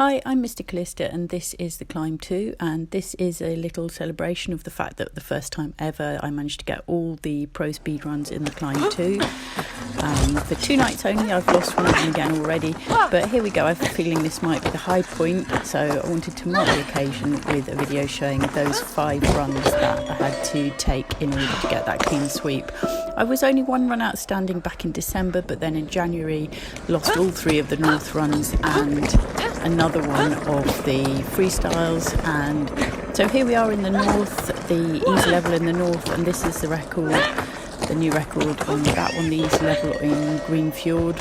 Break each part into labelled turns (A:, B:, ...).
A: Hi, I'm Mr. Callista and this is the Climb 2, and this is a little celebration of the fact that the first time ever I managed to get all the pro speedruns in the Climb 2. For 2 nights only. I've lost one of them again already, but here we go. I have a feeling this might be the high point, so I wanted to mark the occasion with a video showing those 5 runs that I had to take in order to get that clean sweep. I was only 1 run outstanding back in December, but then in January lost all 3 of the North runs and another one of the freestyles, and so here we are in the North, the easy level in the North, and this is the record, the new record on that one, the easy level in Green Fjord.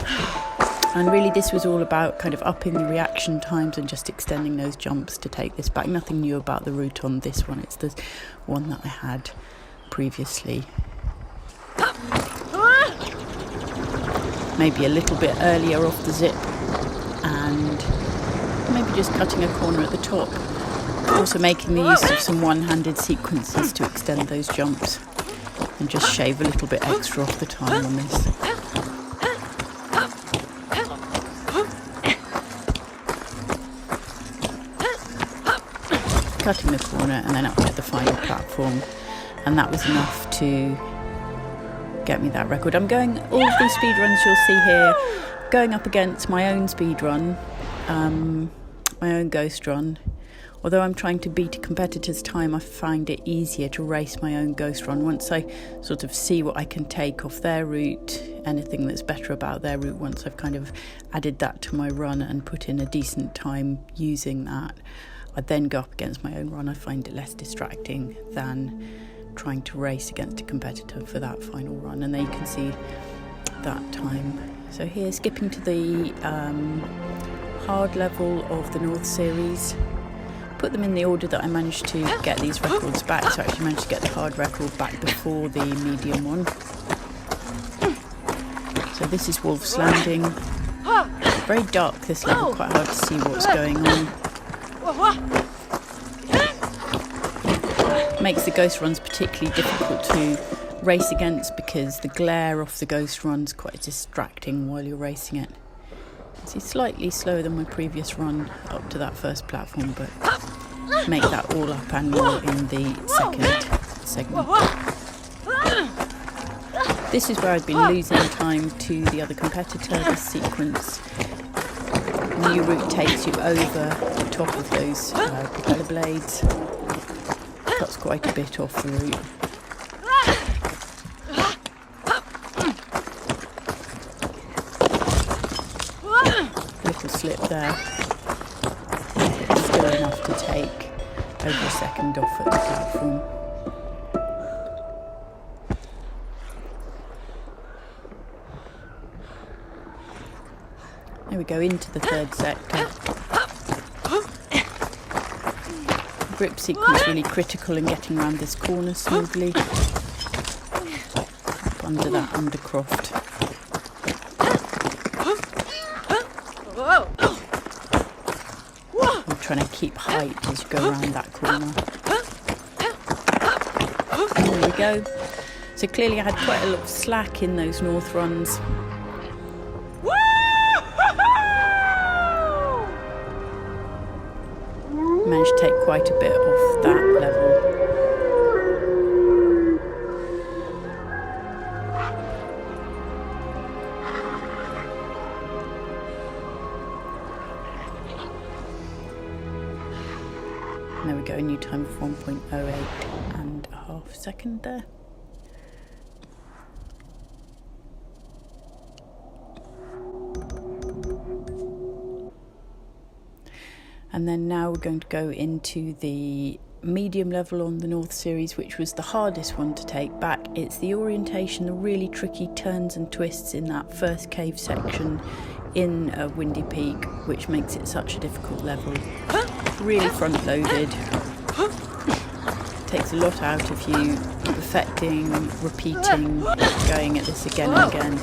A: And really this was all about kind of upping the reaction times and just extending those jumps to take this back. Nothing new about the route on this one, it's the one that I had previously. Maybe a little bit earlier off the zip and maybe just cutting a corner at the top. Also making the use of some one-handed sequences to extend those jumps and just shave a little bit extra off the time on this. Cutting the corner and then up to the final platform, and that was enough to get me that record. I'm going, all of these speedruns you'll see here, going up against my own speedrun, my own ghost run. Although I'm trying to beat a competitor's time, I find it easier to race my own ghost run. Once I sort of see what I can take off their route, anything that's better about their route, once I've kind of added that to my run and put in a decent time using that, I then go up against my own run. I find it less distracting than trying to race against a competitor for that final run. And there you can see that time. So here, skipping to the hard level of the North Series. Put them in the order that I managed to get these records back, so I actually managed to get the hard record back before the medium one. So this is Wolf's Landing. Very dark this level, quite hard to see what's going on. Makes the ghost runs particularly difficult to race against because the glare off the ghost run's quite distracting while you're racing it. It's slightly slower than my previous run up to that first platform, but make that all up and more in the second segment. This is where I've been losing time to the other competitor. This sequence, new route takes you over the top of those propeller blades. Cuts quite a bit off the route. Little slip there. Still enough to take over a second off at the platform. There we go, into the third sector. Grip sequence really critical in getting around this corner smoothly. Up under that undercroft. I'm trying to keep height as you go around that corner. There we go. So clearly I had quite a lot of slack in those North runs. Managed to take quite a bit off that level. There we go, a new time of 1.08.5 seconds there. And then now we're going to go into the medium level on the North Series, which was the hardest one to take back. It's the orientation, the really tricky turns and twists in that first cave section in Windy Peak, which makes it such a difficult level. Really front loaded. Takes a lot out of you, perfecting, repeating, going at this again and again.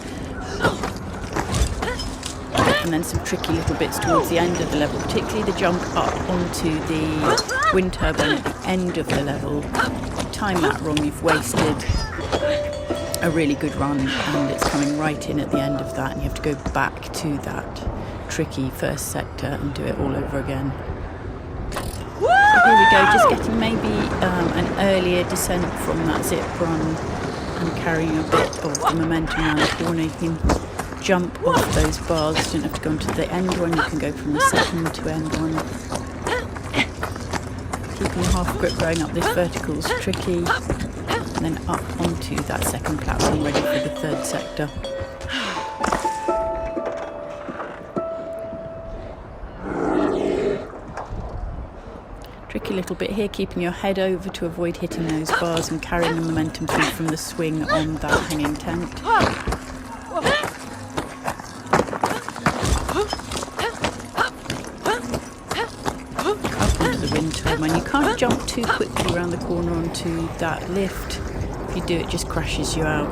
A: And then some tricky little bits towards the end of the level, particularly the jump up onto the wind turbine at the end of the level. If you time that wrong, you've wasted a really good run, and it's coming right in at the end of that, and you have to go back to that tricky first sector and do it all over again. So here we go, just getting maybe an earlier descent from that zip run and carrying a bit of the momentum around the corner. You can jump off those bars, you don't have to go into the end one, you can go from the second to end one. Keeping the half grip going up this vertical is tricky, and then up onto that second platform ready for the third sector. Tricky little bit here, keeping your head over to avoid hitting those bars and carrying the momentum through from the swing on that hanging tent. Up onto the wind turbine. You can't jump too quickly around the corner onto that lift. If you do, it just crashes you out.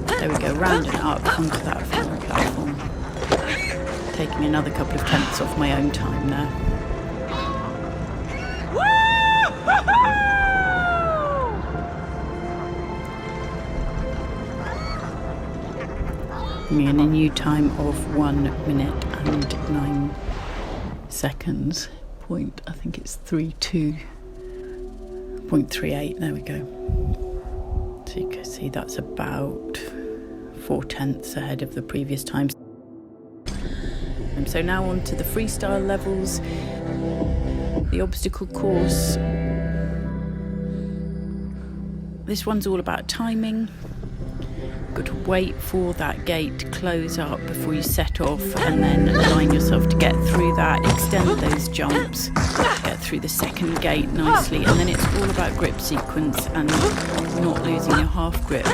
A: There we go, round and up onto that final platform. Taking another couple of tenths off my own time there. And a new time of 1 minute and 9 seconds. I think it's 32.38. There we go. So you can see that's about 4 tenths ahead of the previous times. So now on to the freestyle levels, the obstacle course. This one's all about timing. Got to wait for that gate to close up before you set off, and then align yourself to get through that, extend those jumps, get through the second gate nicely, and then it's all about grip sequence and not losing your half grip.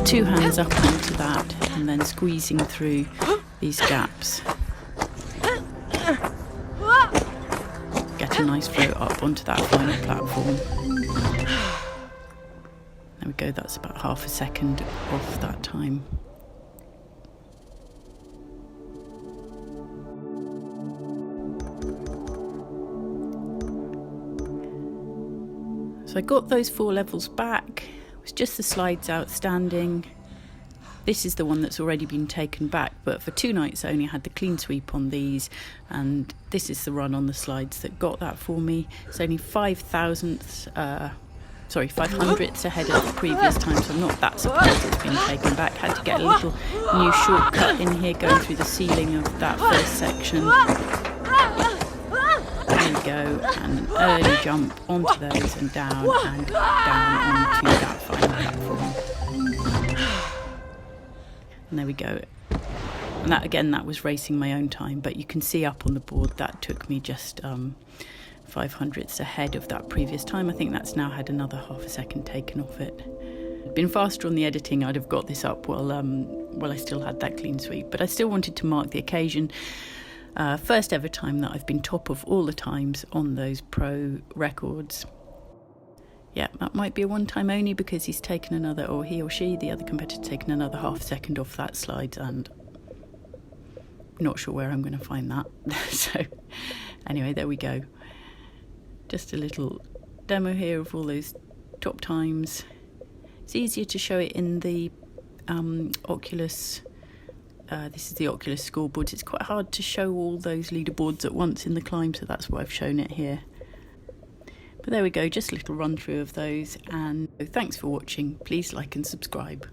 A: 2 hands up onto that and then squeezing through these gaps. Get a nice flow up onto that final platform. There we go, that's about half a second off that time. So I got those 4 levels back. It was just the slides outstanding. This is the one that's already been taken back, but for 2 nights I only had the clean sweep on these, and this is the run on the slides that got that for me. It's only 500ths ahead of the previous time, so I'm not that surprised it's been taken back. Had to get a little new shortcut in here going through the ceiling of that first section. There we go, and an early jump onto those and down onto that final platform. And there we go. And that again, that was racing my own time, but you can see up on the board that took me just 500ths ahead of that previous time. I think that's now had another half a second taken off it. Been faster on the editing, I'd have got this up while I still had that clean sweep, but I still wanted to mark the occasion. First ever time that I've been top of all the times on those pro records. Yeah, that might be a one time only, because he's taken another, or he or she, the other competitor, taken another half second off that slide, and not sure where I'm going to find that. So anyway, there we go. Just a little demo here of all those top times. It's easier to show it in the Oculus. This is the Oculus scoreboards. It's quite hard to show all those leaderboards at once in the climb, so that's why I've shown it here. But there we go, just a little run through of those, and thanks for watching. Please like and subscribe.